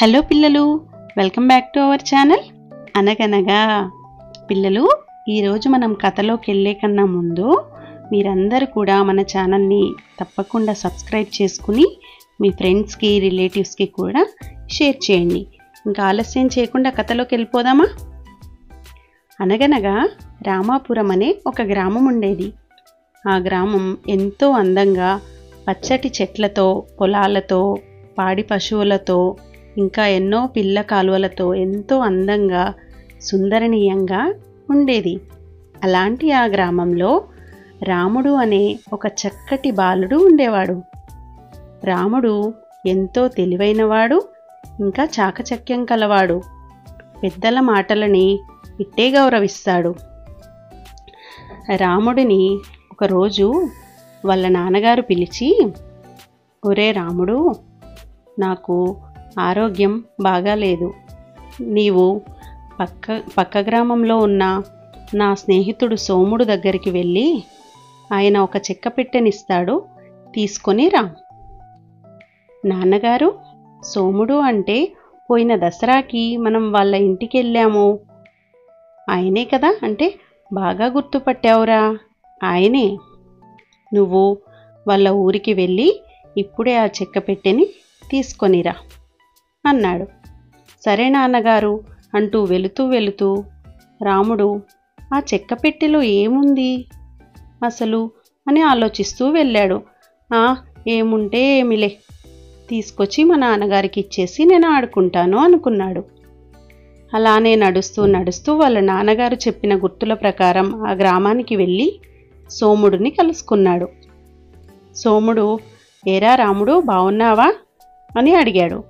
Hello పిల్లలు, welcome back to our channel అనగనగా. పిల్లలు, ఈరోజు మనం కథలోకి వెళ్ళే కన్నా ముందు మీరందరూ కూడా మన ఛానల్ని తప్పకుండా సబ్స్క్రైబ్ చేసుకుని మీ ఫ్రెండ్స్కి రిలేటివ్స్కి కూడా షేర్ చేయండి. ఇంకా ఆలస్యం చేయకుండా కథలోకి వెళ్ళిపోదామా? అనగనగా రామాపురం అనే ఒక గ్రామం ఉండేది. ఆ గ్రామం ఎంతో అందంగా పచ్చటి చెట్లతో, పొలాలతో, పాడి పశువులతో, ఇంకా ఎన్నో పిల్ల కాలువలతో ఎంతో అందంగా సుందరనీయంగా ఉండేది. అలాంటి ఆ గ్రామంలో రాముడు అనే ఒక చక్కటి బాలుడు ఉండేవాడు. రాముడు ఎంతో తెలివైనవాడు, ఇంకా చాకచక్యం కలవాడు. పెద్దల మాటలని ఇట్టే గౌరవిస్తాడు. రాముడిని ఒకరోజు వాళ్ళ నాన్నగారు పిలిచి, ఒరే రాముడు, నాకు ఆరోగ్యం బాగాలేదు. నీవు పక్క గ్రామంలో ఉన్న నా స్నేహితుడు సోముడు దగ్గరికి వెళ్ళి ఆయన ఒక చెక్క పెట్టెనిస్తాడు, తీసుకొని రా. నాన్నగారు, సోముడు అంటే పోయిన దసరాకి మనం వాళ్ళ ఇంటికి వెళ్ళాము. ఆయనే కదా అంటే బాగా గుర్తుపట్టావురా. ఆయనే. నువ్వు వాళ్ళ ఊరికి వెళ్ళి ఇప్పుడే ఆ చెక్క పెట్టెని తీసుకొనిరా అన్నాడు. సరే నాన్నగారు అంటూ వెళుతూ రాముడు ఆ చెక్క పెట్టెలో ఏముంది అసలు అని ఆలోచిస్తూ వెళ్ళాడు. ఏముంటే ఏమిలే, తీసుకొచ్చి మా నాన్నగారికి ఇచ్చేసి నేను ఆడుకుంటాను అనుకున్నాడు. అలానే నడుస్తూ వాళ్ళ నాన్నగారు చెప్పిన గుర్తుల ప్రకారం ఆ గ్రామానికి వెళ్ళి సోముడిని కలుసుకున్నాడు. సోముడు, ఏరా రాముడు, బావున్నావా అని అడిగాడు.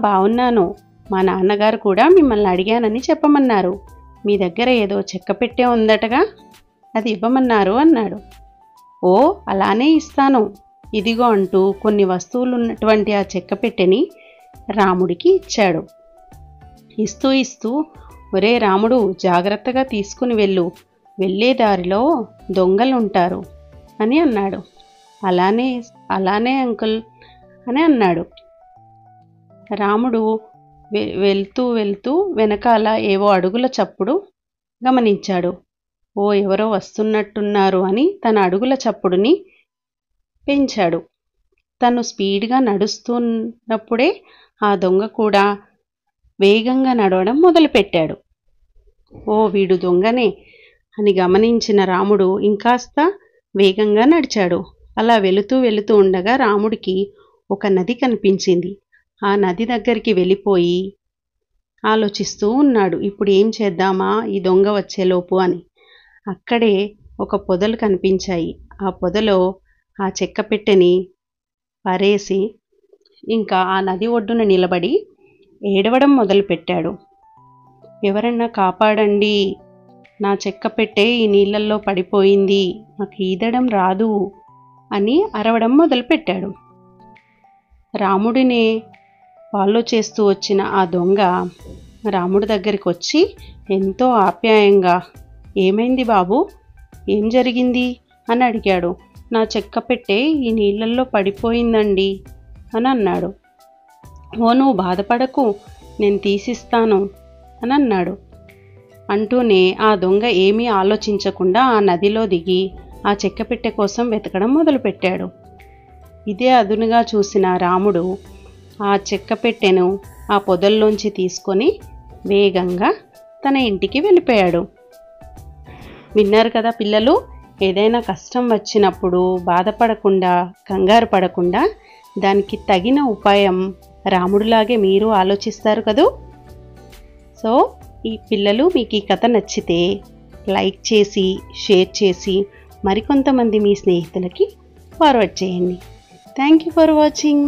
బావున్నాను. మా నాన్నగారు కూడా మిమ్మల్ని అడిగానని చెప్పమన్నారు. మీ దగ్గర ఏదో చెక్క పెట్టే ఉందటగా, అది ఇవ్వమన్నారు అన్నాడు. ఓ, అలానే ఇస్తాను, ఇదిగో అంటూ కొన్ని వస్తువులు ఉన్నటువంటి ఆ చెక్క పెట్టెని రాముడికి ఇచ్చాడు. ఇస్తూ ఒరే రాముడు, జాగ్రత్తగా తీసుకుని వెళ్ళు, వెళ్ళే దారిలో దొంగలుంటారు అని అన్నాడు. అలానే అంకుల్ అని అన్నాడు. రాముడు వెళ్తూ వెనకాల ఏవో అడుగుల చప్పుడు గమనించాడు. ఎవరో వస్తున్నట్టున్నారు అని తన అడుగుల చప్పుడుని పెంచాడు. తను స్పీడ్గా నడుస్తున్నప్పుడే ఆ దొంగ కూడా వేగంగా నడవడం మొదలుపెట్టాడు. వీడు దొంగనే అని గమనించిన రాముడు ఇంకాస్త వేగంగా నడిచాడు. అలా వెళుతూ ఉండగా రాముడికి ఒక నది కనిపించింది. ఆ నది దగ్గరికి వెళ్ళిపోయి ఆలోచిస్తూ ఉన్నాడు, ఇప్పుడు ఏం చేద్దామా ఈ దొంగ వచ్చేలోపు అని. అక్కడే ఒక పొదలు కనిపించాయి. ఆ పొదలో ఆ చెక్క పెట్టెని పారేసి ఇంకా ఆ నది ఒడ్డున నిలబడి ఏడవడం మొదలుపెట్టాడు. ఎవరన్నా కాపాడండి, నా చెక్క పెట్టె ఈ నీళ్ళల్లో పడిపోయింది, నాకు ఈదడం రాదు అని అరవడం మొదలుపెట్టాడు. రాముడినే ఫాలో చేస్తూ వచ్చిన ఆ దొంగ రాముడి దగ్గరికి వచ్చి ఎంతో ఆప్యాయంగా, ఏమైంది బాబు, ఏం జరిగింది అని అడిగాడు. నా చెక్క పెట్టె ఈ నీళ్ళల్లో పడిపోయిందండి అని అన్నాడు. నువ్వు బాధపడకు, నేను తీసిస్తాను అని అన్నాడు. అంటూనే ఆ దొంగ ఏమీ ఆలోచించకుండా ఆ నదిలో దిగి ఆ చెక్క పెట్టె కోసం వెతకడం మొదలుపెట్టాడు. ఇదే అదునుగా చూసిన రాముడు ఆ చెక్క పెట్టెను ఆ పొదల్లోంచి తీసుకొని వేగంగా తన ఇంటికి వెళ్ళిపోయాడు. విన్నారు కదా పిల్లలు, ఏదైనా కష్టం వచ్చినప్పుడు బాధపడకుండా, కంగారు పడకుండా దానికి తగిన ఉపాయం రాముడిలాగే మీరు ఆలోచిస్తారు కదూ. సో ఈ పిల్లలు, మీకు ఈ కథ నచ్చితే లైక్ చేసి, షేర్ చేసి మరికొంతమంది మీ స్నేహితులకి ఫార్వర్డ్ చేయండి. Thank you for watching.